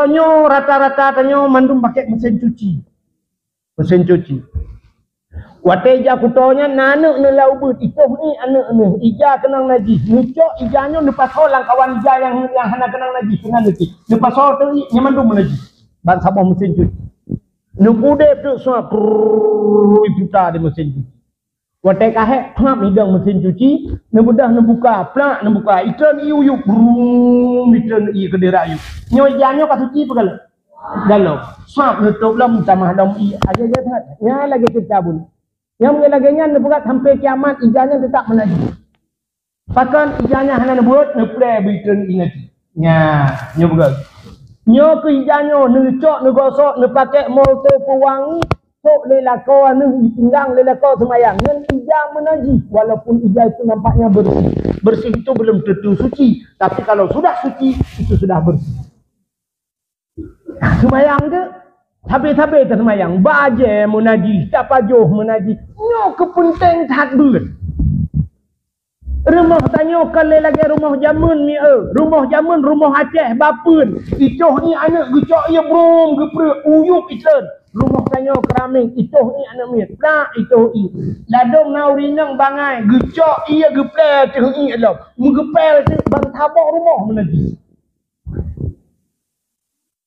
Kutonyo rata-rata tanyo mandum pakai mesin cuci. Mesin cuci. Wateja kutonya nana ne laubut itu ni anak ne ija kenang najis. Nucok ijanya lepas orang kawan ija yang hana kenang najis dengan nanti. Lepas orang tu nyamandum najis. Bang sabah mesin cuci. Nukude tu semua putar di mesin cuci. Watai kahek pengap hidang mesin cuci, nebudah nebuka, plak nebuka. Ikan iu brum ikan iu kedera iu. Nyo ijanya kat suci pegala. Galau. Swap nutup lah mutamah dom i aja sangat. Nya lagi cerita pun. Yang lagi-laginya nebuat sampai kiamat ijanya tetap menajis. Bahkan ijanya hanya nebuat neplay bikin ingat. Nya, nyo begal. Nyo ke ijanya necok negosok nepakai molto pewangi, sok lelako anu pinggang lelako semayang. Yang ijah menajis walaupun ijah itu nampaknya bersih. Bersih itu belum tentu suci, tapi kalau sudah suci itu sudah bersih. Semayang tu habis-habis tersemayang baje menajis tak pajuh menajis nyo kepenting tak bulan rumah tanyo kalau lagi rumah jamun mi rumah jamun rumah Aceh bapun icoh ni anak gecok ia brom geprek uyup itlen rumah tanyo keraming icoh ni anak mi plak icoh i ladong naurinang bangai gecok ia geprek teh i elok mengepel tu bang tabak rumah menajis.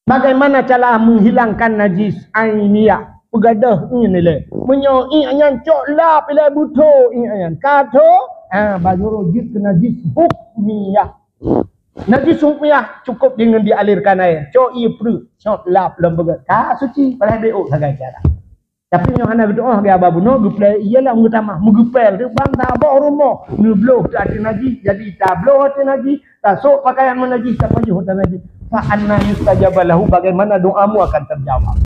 Bagaimana cara menghilangkan najis ainiyah? Pegadah ini le. Menyoi anyan cok lap ile buto ini anyan. Kato baju rojit ke najis hukmiyah. Najis hukmiyah cukup dengan dialirkan air. Cok i pru cok lap lembaga. Ka suci pada do sagai cara. Tapi yang hana berdoa ke ababu no geplay ialah utama mengepel tu bang tabak rumah. Nubloh tu ada najis jadi tabloh tu najis. Tasuk pakaian menajis tak pajuh tak najis. Fa anna yustajabalahu bagaimana doamu akan terjawab.